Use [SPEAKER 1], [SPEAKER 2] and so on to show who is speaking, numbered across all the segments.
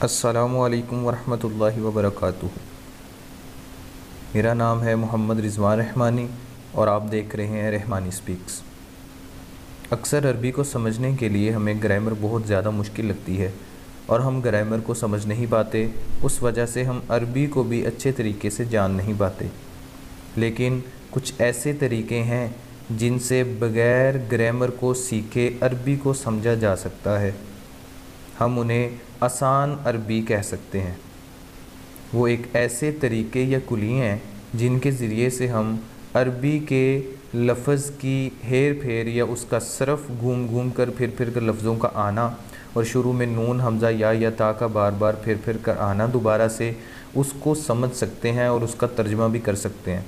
[SPEAKER 1] السلام علیکم ورحمۃ اللہ وبرکاتہ۔ میرا نام ہے محمد رضوان رحمانی اور آپ دیکھ رہے ہیں رحمانی سپیکس۔ اکثر عربی کو سمجھنے کے لیے ہمیں گرامر بہت زیادہ مشکل لگتی ہے اور ہم گرامر کو سمجھ نہیں پاتے، اس وجہ سے ہم عربی کو بھی اچھے طریقے سے جان نہیں پاتے۔ لیکن کچھ ایسے طریقے ہیں جن سے بغیر گرامر کو سیکھے عربی کو سمجھا جا سکتا ہے۔ ہم انہیں آسان عربی کہہ سکتے ہیں۔ وہ ایک ایسے طریقے یا کلیے ہیں جن کے ذریعے سے ہم عربی کے لفظ کی ہیر پھیر یا اس کا صرف گھوم کر پھر کر لفظوں کا آنا اور شروع میں نون حمزہ یا تا کا بار بار پھر کر آنا دوبارہ سے اس کو سمجھ سکتے ہیں اور اس کا ترجمہ بھی کر سکتے ہیں۔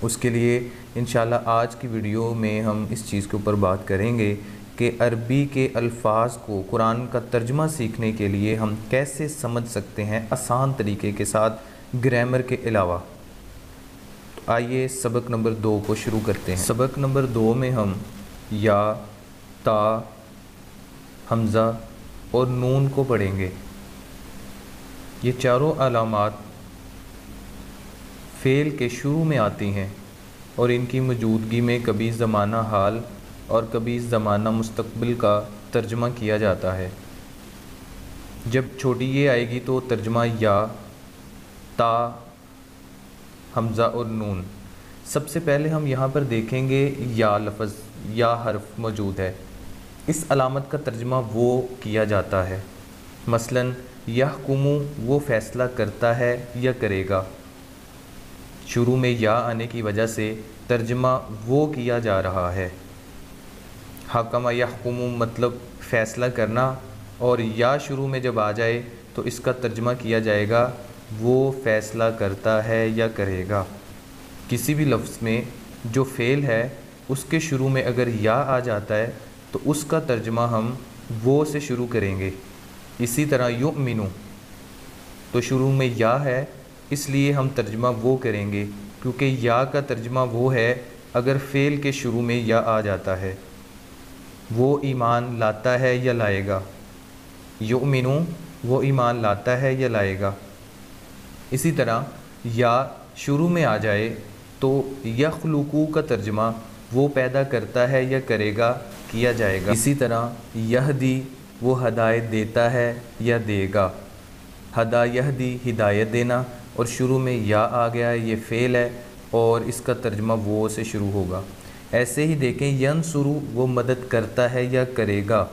[SPEAKER 1] اس کے لیے انشاءاللہ آج کی ویڈیو میں ہم اس چیز کے اوپر بات کریں گے کہ عربی کے الفاظ کو قرآن کا ترجمہ سیکھنے کے لیے ہم کیسے سمجھ سکتے ہیں آسان طریقے کے ساتھ گرامر کے علاوہ۔ تو آئیے سبق نمبر 2 کو شروع کرتے ہیں۔ سبق نمبر 2 میں ہم یا، تا، حمزہ اور نون کو پڑھیں گے۔ یہ چاروں علامات فعل کے شروع میں آتی ہیں اور ان کی موجودگی میں کبھی زمانہ حال اور کبھی زمانہ مستقبل کا ترجمہ کیا جاتا ہے۔ جب چھوٹی یہ آئے گی تو ترجمہ یا، تا، حمزہ اور نون۔ سب سے پہلے ہم یہاں پر دیکھیں گے یا لفظ، یا حرف موجود ہے، اس علامت کا ترجمہ وہ کیا جاتا ہے۔ مثلا یحکم، وہ فیصلہ کرتا ہے یا کرے گا۔ شروع میں یا آنے کی وجہ سے ترجمہ وہ کیا جا رہا ہے۔ حکم یحکم مطلب فیصلہ کرنا، اور یا شروع میں جب آ جائے تو اس کا ترجمہ کیا جائے گا وہ فیصلہ کرتا ہے یا کرے گا۔ کسی بھی لفظ میں جو فعل ہے اس کے شروع میں اگر یا آ جاتا ہے تو اس کا ترجمہ ہم وہ سے شروع کریں گے۔ اسی طرح یؤمنو تو شروع میں یا ہے، اس لیے ہم ترجمہ وہ کریں گے کیونکہ یا کا ترجمہ وہ ہے اگر فعل کے شروع میں یا آ جاتا ہے۔ وہ ایمان لاتا ہے یا لائے گا۔ یؤمنو وہ ایمان لاتا ہے یا لائے گا۔ اسی طرح یا شروع میں آ جائے تو یخلقو کا ترجمہ وہ پیدا کرتا ہے یا کرے گا کیا جائے گا۔ اسی طرح یہدی وہ ہدایت دیتا ہے یا دے گا۔ ہدا یہدی ہدایت دینا، اور شروع میں یا آ گیا ہے، یہ فعل ہے اور اس کا ترجمہ وہ سے شروع ہوگا۔ ایسے ہی دیکھیں ینصرو وہ مدد کرتا ہے یا کرے گا،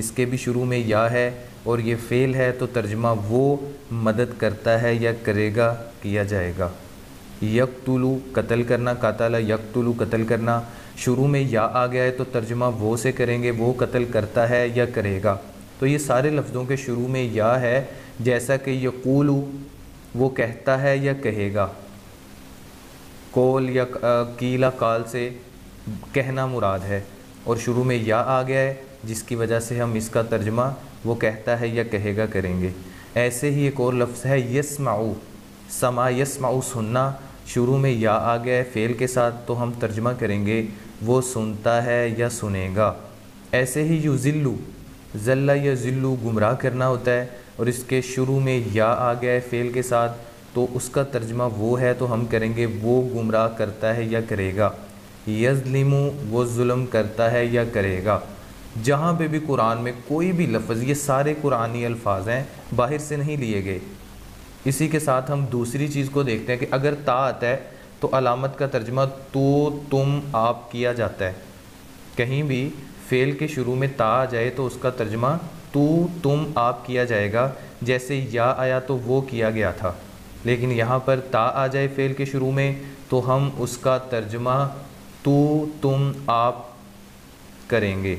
[SPEAKER 1] اس کے بھی شروع میں یا ہے اور یہ فعل ہے تو ترجمہ وہ مدد کرتا ہے یا کرے گا کیا جائے گا۔ یقتلو قتل کرنا، قاتل یقتلو قتل کرنا، شروع میں یا آ گیا ہے تو ترجمہ وہ سے کریں گے وہ قتل کرتا ہے یا کرے گا۔ تو یہ سارے لفظوں کے شروع میں یا ہے، جیسا کہ یقولو وہ کہتا ہے یا کہے گا۔ قول یا قیلا قال سے کہنا مراد ہے اور شروع میں یا آ گیا ہے جس کی وجہ سے ہم اس کا ترجمہ وہ کہتا ہے یا کہے گا کریں گے۔ ایسے ہی ایک اور لفظ ہے یسمعو، سما یسمعو سننا، شروع میں یا آ گیا ہے فعل کے ساتھ تو ہم ترجمہ کریں گے وہ سنتا ہے یا سنے گا۔ ایسے ہی یذلو، ذل یا ذلو گمراہ کرنا ہوتا ہے اور اس کے شروع میں یا آ گیا ہے فعل کے ساتھ تو اس کا ترجمہ وہ ہے تو ہم کریں گے وہ گمراہ کرتا ہے یا کرے گا۔ یظلم وہ ظلم کرتا ہے یا کرے گا۔ جہاں پہ بھی قرآن میں کوئی بھی لفظ، یہ سارے قرآنی الفاظ ہیں، باہر سے نہیں لیے گئے۔ اسی کے ساتھ ہم دوسری چیز کو دیکھتے ہیں کہ اگر تا آتا ہے تو علامت کا ترجمہ تو، تم، آپ کیا جاتا ہے۔ کہیں بھی فعل کے شروع میں تا آ جائے تو اس کا ترجمہ تو، تم، آپ کیا جائے گا، جیسے یا آیا تو وہ کیا گیا تھا۔ لیکن یہاں پر تا آ جائے فعل کے شروع میں تو ہم اس کا ترجمہ تو، تم، آپ کریں گے۔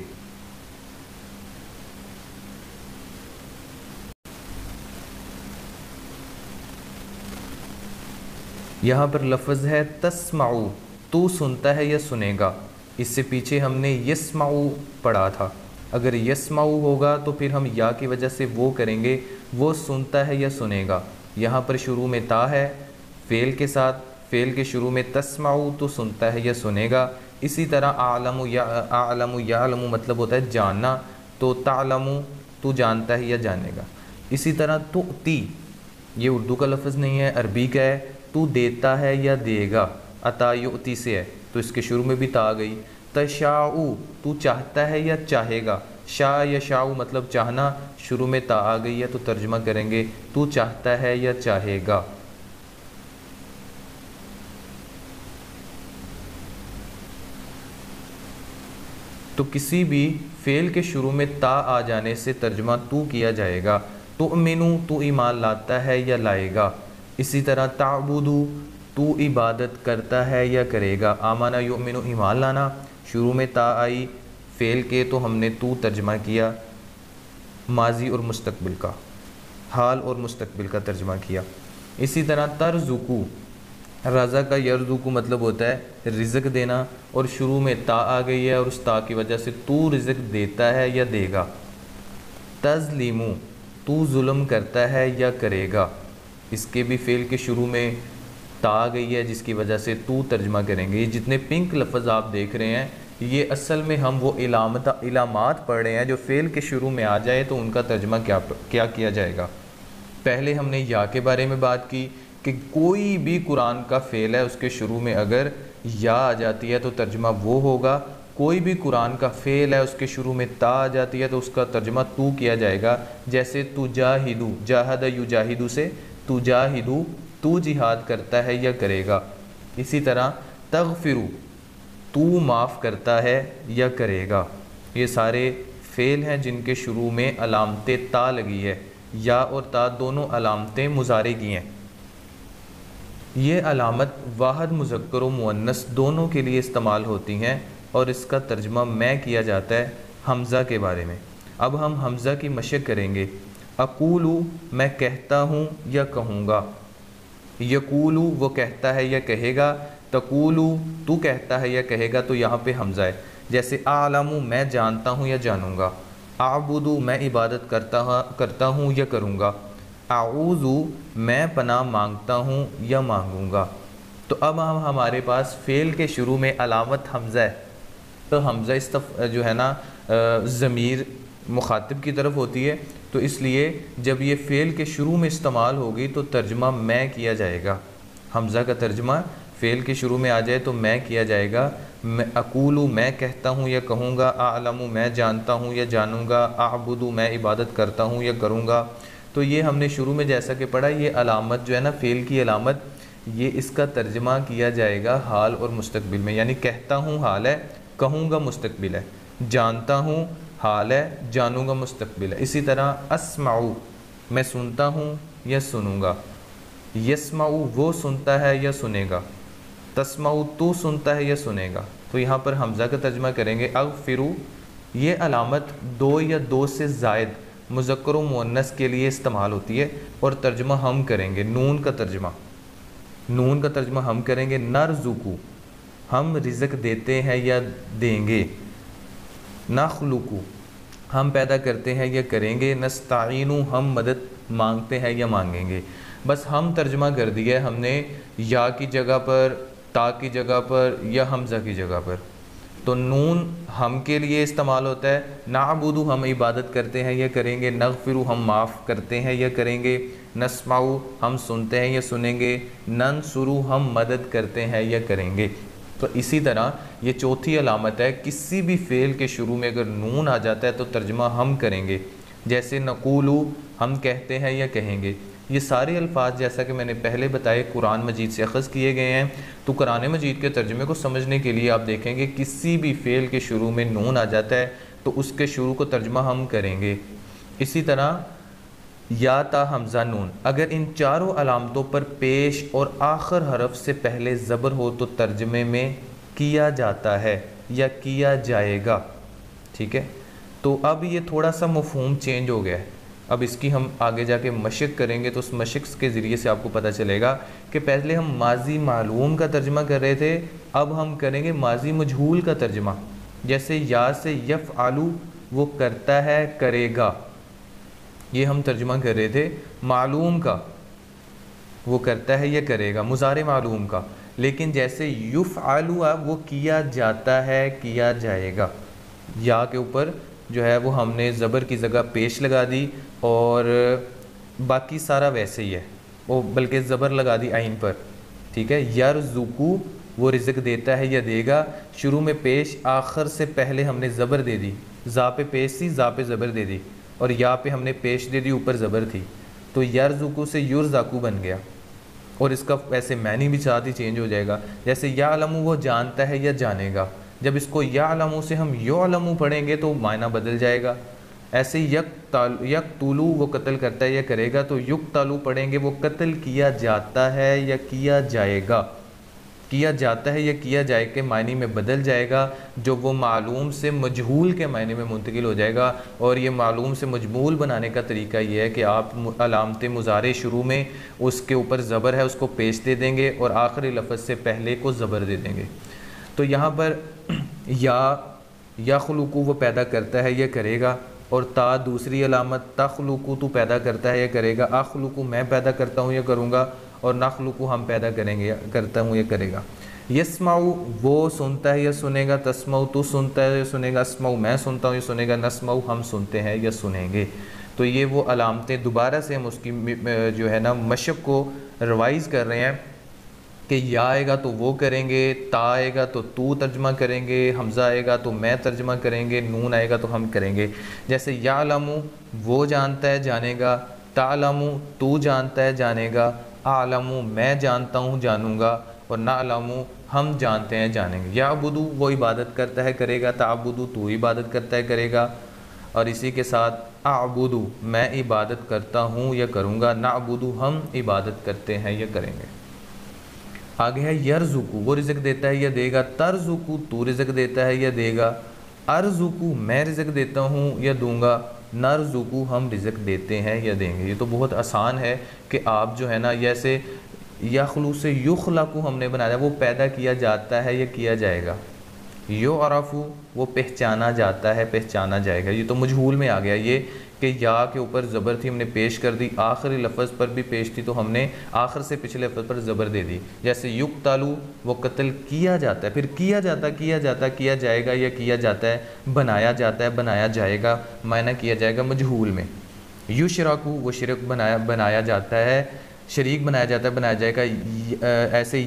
[SPEAKER 1] یہاں پر لفظ ہے تسمعو، تو سنتا ہے یا سنے گا۔ اس سے پیچھے ہم نے یسمعو پڑھا تھا، اگر یسمعو ہوگا تو پھر ہم یا کی وجہ سے وہ کریں گے وہ سنتا ہے یا سنے گا۔ یہاں پر شروع میں تا ہے فعل کے ساتھ، فعل کے شروع میں تسمعو تو سنتا ہے یا سنے گا۔ اسی طرح اعلم یعلم مطلب ہوتا ہے جاننا، تو تعلم تو جانتا ہے یا جانے گا۔ اسی طرح تؤتی، یہ اردو کا لفظ نہیں ہے، عربی کا ہے، تو دیتا ہے یا دے گا، عطا یؤتی سے ہے تو اس کے شروع میں بھی تا آ گئی۔ تشاء، تو چاہتا ہے یا چاہے گا، شاء یشاء مطلب چاہنا، شروع میں تا آ گئی ہے تو ترجمہ کریں گے تو چاہتا ہے یا چاہے گا۔ تو کسی بھی فعل کے شروع میں تا آ جانے سے ترجمہ تو کیا جائے گا۔ تؤمنو، تو ایمان لاتا ہے یا لائے گا۔ اسی طرح تعبدو، تو عبادت کرتا ہے یا کرے گا۔ آمنا یؤمنو ایمان لانا، شروع میں تا آئی فعل کے تو ہم نے تو ترجمہ کیا، ماضی اور مستقبل کا، حال اور مستقبل کا ترجمہ کیا۔ اسی طرح ترزقو، رزق یرزق مطلب ہوتا ہے رزق دینا، اور شروع میں تا آ گئی ہے اور اس تا کی وجہ سے تو رزق دیتا ہے یا دے گا۔ تظلیمو، تو ظلم کرتا ہے یا کرے گا، اس کے بھی فعل کے شروع میں تا آ گئی ہے جس کی وجہ سے تو ترجمہ کریں گے۔ یہ جتنے پنک لفظ آپ دیکھ رہے ہیں یہ اصل میں ہم وہ علامات پڑھ رہے ہیں جو فعل کے شروع میں آ جائے تو ان کا ترجمہ کیا جائے گا۔ پہلے ہم نے یا کے بارے میں بات کی کہ کوئی بھی قرآن کا فعل ہے اس کے شروع میں اگر یا آ جاتی ہے تو ترجمہ وہ ہوگا، کوئی بھی قرآن کا فعل ہے اس کے شروع میں تا آ جاتی ہے تو اس کا ترجمہ تو کیا جائے گا۔ جیسے تجاہدو، جاہد یجاہدو سے تجاہدو، تو جہاد کرتا ہے یا کرے گا۔ اسی طرح تغفرو، تو معاف کرتا ہے یا کرے گا۔ یہ سارے فعل ہیں جن کے شروع میں علامت تا لگی ہے، یا اور تا دونوں علامتیں مضارع کی ہیں۔ یہ علامت واحد مذکر و مؤنث دونوں کے لیے استعمال ہوتی ہیں اور اس کا ترجمہ میں کیا جاتا ہے حمزہ کے بارے میں۔ اب ہم حمزہ کی مشق کریں گے۔ اقولو، میں کہتا ہوں یا کہوں گا۔ یقولو، وہ کہتا ہے یا کہے گا۔ تقولو، تو کہتا ہے یا کہے گا، تو یہاں پہ حمزہ ہے۔ جیسے اعلم، میں جانتا ہوں یا جانوں گا۔ اعبدو، میں عبادت کرتا ہوں یا کروں گا۔ اعوذ، میں پناہ مانگتا ہوں یا مانگوں گا۔ تو اب ہمارے پاس فعل کے شروع میں علامت حمزہ ہے، تو حمزہ جو ہے نا ضمیر مخاطب کی طرف ہوتی ہے، تو اس لیے جب یہ فعل کے شروع میں استعمال ہوگی تو ترجمہ میں کیا جائے گا۔ حمزہ کا ترجمہ فعل کے شروع میں آ جائے تو میں کیا جائے گا۔ اقولو، میں کہتا ہوں یا کہوں گا۔ اعلم، میں جانتا ہوں یا جانوں گا۔ اعبدو، میں عبادت کرتا ہوں یا کروں گا۔ تو یہ ہم نے شروع میں جیسا کہ پڑھا، یہ علامت جو ہے نا فعل کی علامت، یہ اس کا ترجمہ کیا جائے گا حال اور مستقبل میں، یعنی کہتا ہوں حال ہے، کہوں گا مستقبل ہے، جانتا ہوں حال ہے، جانوں گا مستقبل ہے۔ اسی طرح اسمعو، میں سنتا ہوں یا سنوں گا۔ یسمعو، وہ سنتا ہے یا سنے گا۔ تسمعو، تو سنتا ہے یا سنے گا۔ تو یہاں پر حمزہ کا ترجمہ کریں گے اغفرو۔ یہ علامت دو یا دو سے زائد مذکر و مؤنث کے لیے استعمال ہوتی ہے اور ترجمہ ہم کریں گے نون کا ترجمہ ہم کریں گے۔ نرزقو، ہم رزق دیتے ہیں یا دیں گے۔ نخلقو، ہم پیدا کرتے ہیں یا کریں گے۔ نستعینو، ہم مدد مانگتے ہیں یا مانگیں گے۔ بس ہم ترجمہ کر دیا ہے ہم نے یا کی جگہ پر، تا کی جگہ پر یا حمزہ کی جگہ پر۔ تو نون ہم کے لیے استعمال ہوتا ہے۔ نعبدو، ہم عبادت کرتے ہیں یا کریں گے۔ نغفرو، ہم معاف کرتے ہیں یا کریں گے۔ نسمعو، ہم سنتے ہیں یا سنیں گے۔ ننصرو، ہم مدد کرتے ہیں یا کریں گے۔ تو اسی طرح یہ چوتھی علامت ہے، کسی بھی فعل کے شروع میں اگر نون آ جاتا ہے تو ترجمہ ہم کریں گے۔ جیسے نقولو، ہم کہتے ہیں یا کہیں گے۔ یہ سارے الفاظ جیسا کہ میں نے پہلے بتائے قرآن مجید سے اخذ کیے گئے ہیں، تو قرآن مجید کے ترجمے کو سمجھنے کے لیے آپ دیکھیں گے کسی بھی فعل کے شروع میں نون آ جاتا ہے تو اس کے شروع کو ترجمہ ہم کریں گے۔ اسی طرح یا تا حمزہ نون، اگر ان چاروں علامتوں پر پیش اور آخر حرف سے پہلے زبر ہو تو ترجمے میں کیا جاتا ہے یا کیا جائے گا۔ ٹھیک ہے، تو اب یہ تھوڑا سا مفہوم چینج ہو گیا ہے۔ اب اس کی ہم آگے جا کے مشق کریں گے تو اس مشق کے ذریعے سے آپ کو پتہ چلے گا کہ پہلے ہم ماضی معلوم کا ترجمہ کر رہے تھے، اب ہم کریں گے ماضی مجہول کا ترجمہ۔ جیسے یا سے یفعلو، وہ کرتا ہے کرے گا، یہ ہم ترجمہ کر رہے تھے معلوم کا، وہ کرتا ہے یا کرے گا، مضارع معلوم کا۔ لیکن جیسے یفعلو، وہ کیا جاتا ہے، کیا جائے گا، یا کے اوپر جو ہے وہ ہم نے زبر کی جگہ پیش لگا دی اور باقی سارا ویسے ہی ہے، وہ بلکہ زبر لگا دی عین پر، ٹھیک ہے۔ یرزقو وہ رزق دیتا ہے یا دے گا، شروع میں پیش آخر سے پہلے ہم نے زبر دے دی، زا پہ پیش تھی، زا پہ زبر دے دی، اور یا پہ ہم نے پیش دے دی، اوپر زبر تھی، تو یرزقو سے یرزقو بن گیا، اور اس کا ویسے معنی بھی ساتھ ہی چینج ہو جائے گا۔ جیسے یعلم وہ جانتا ہے یا جانے گا، جب اس کو یعلم سے ہم یعلم پڑھیں گے تو معنی بدل جائے گا۔ ایسے یقتلو وہ قتل کرتا ہے یا کرے گا، تو یقتلو پڑھیں گے وہ قتل کیا جاتا ہے یا کیا جائے گا، کیا جاتا ہے یا کیا جائے کے معنی میں بدل جائے گا، جو وہ معلوم سے مجہول کے معنی میں منتقل ہو جائے گا۔ اور یہ معلوم سے مجمول بنانے کا طریقہ یہ ہے کہ آپ علامت مضارع شروع میں اس کے اوپر زبر ہے اس کو پیش دے دیں گے، اور آخری لفظ سے پہلے کو زبر دے دیں گے۔ تو یہاں پر یا خلوقو وہ پیدا کرتا ہے یا کرے گا، اور تا دوسری علامت تخلقو تو پیدا کرتا ہے یا کرے گا، اخلقو میں پیدا کرتا ہوں یا کروں گا، اور نخلقو ہم پیدا کریں گے یا کرتا ہوں یا کرے گا۔ یسمعو وہ سنتا ہے یا سنے گا، تسمعو تو سنتا ہے یا سنے گا، اسمعو میں سنتا ہوں یا سنے گا، نسمعو ہم سنتے ہیں یا سنیں گے۔ تو یہ وہ علامتیں دوبارہ سے ہم اس کی جو ہے نا مشق کو ریوائز کر رہے ہیں کہ یا آئے گا تو وہ کریں گے، تا آئے گا تو ترجمہ کریں گے، حمزہ آئے گا تو میں ترجمہ کریں گے، نون آئے گا تو ہم کریں گے۔ جیسے یعلم وہ جانتا ہے جانے گا، تعلم تو جانتا ہے جانے گا، اعلم میں جانتا ہوں جانوں گا، اور نعلم ہم جانتے ہیں جانیں گے۔ یعبد وہ عبادت کرتا ہے کرے گا، تعبد تو عبادت کرتا ہے کرے گا، اور اسی کے ساتھ اعبد میں عبادت کرتا ہوں یا کروں گا، نعبد ہم عبادت کرتے ہیں یا کریں گے۔ آگے ہے یرزقو وہ رزق دیتا ہے یا دے گا، ترزقو تو رزق دیتا ہے یا دے گا، ارزقو میں رزق دیتا ہوں یا دوں گا، نرزقو ہم رزق دیتے ہیں یا دیں گے۔ یہ تو بہت آسان ہے کہ آپ جو ہے نا جیسے یخلو سے یخلقو ہم نے بنایا، وہ پیدا کیا جاتا ہے یا کیا جائے گا، یعرفو وہ پہچانا جاتا ہے پہچانا جائے گا۔ یہ تو مجہول میں آ گیا یہ کہ یا کے اوپر زبر تھی ہم نے پیش کر دی، آخری لفظ پر بھی پیش تھی تو ہم نے آخر سے پچھلے لفظ پر زبر دے دی۔ جیسے یقتلو وہ قتل کیا جاتا ہے، پھر کیا جائے گا یا کیا جاتا ہے، بنایا جاتا ہے بنایا جائے گا، معنی کیا جائے گا مجہول میں۔ یشرکو وہ شرک بنایا جاتا ہے، شریک بنایا جاتا ہے بنایا جائے گا۔ ایسے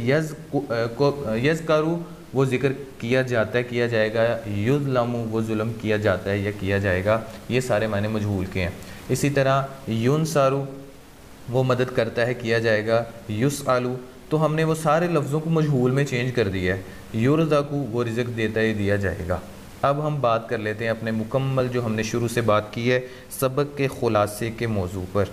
[SPEAKER 1] یذکرو وہ ذکر کیا جاتا ہے کیا جائے گا، یظلم وہ ظلم کیا جاتا ہے یا کیا جائے گا۔ یہ سارے معنی مجہول کے ہیں۔ اسی طرح ینصرو وہ مدد کرتا ہے کیا جائے گا، یسألو تو ہم نے وہ سارے لفظوں کو مجہول میں چینج کر دیا ہے، یرزقو وہ رزق دیتا ہے دیا جائے گا۔ اب ہم بات کر لیتے ہیں اپنے مکمل جو ہم نے شروع سے بات کی ہے سبق کے خلاصے کے موضوع پر۔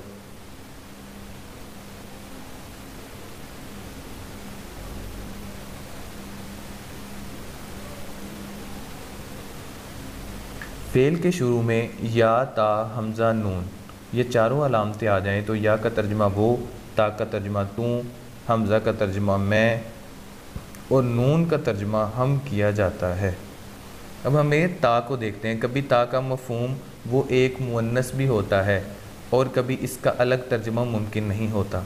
[SPEAKER 1] فعل کے شروع میں یا تا حمزہ نون یہ چاروں علامتیں آ جائیں تو یا کا ترجمہ وہ، تا کا ترجمہ تو، حمزہ کا ترجمہ میں، اور نون کا ترجمہ ہم کیا جاتا ہے۔ اب ہمیں تا کو دیکھتے ہیں، کبھی تا کا مفہوم وہ ایک مؤنث بھی ہوتا ہے اور کبھی اس کا الگ ترجمہ ممکن نہیں ہوتا۔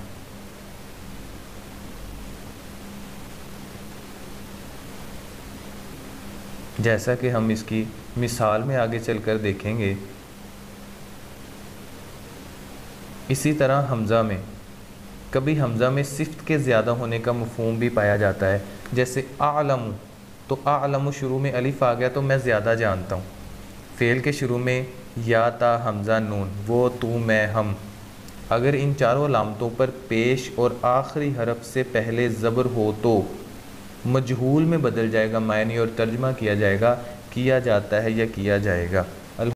[SPEAKER 1] جیسا کہ ہم اس کی مثال میں آگے چل کر دیکھیں گے۔ اسی طرح حمزہ میں کبھی حمزہ میں صفت کے زیادہ ہونے کا مفہوم بھی پایا جاتا ہے، جیسے اعلم تو اعلم شروع میں الف آ گیا تو میں زیادہ جانتا ہوں۔ فعل کے شروع میں یا تا حمزہ نون وہ تو میں ہم، اگر ان چاروں علامتوں پر پیش اور آخری حرف سے پہلے زبر ہو تو مجہول میں بدل جائے گا معنی اور ترجمہ کیا جائے گا کیا جاتا ہے یا کیا جائے گا۔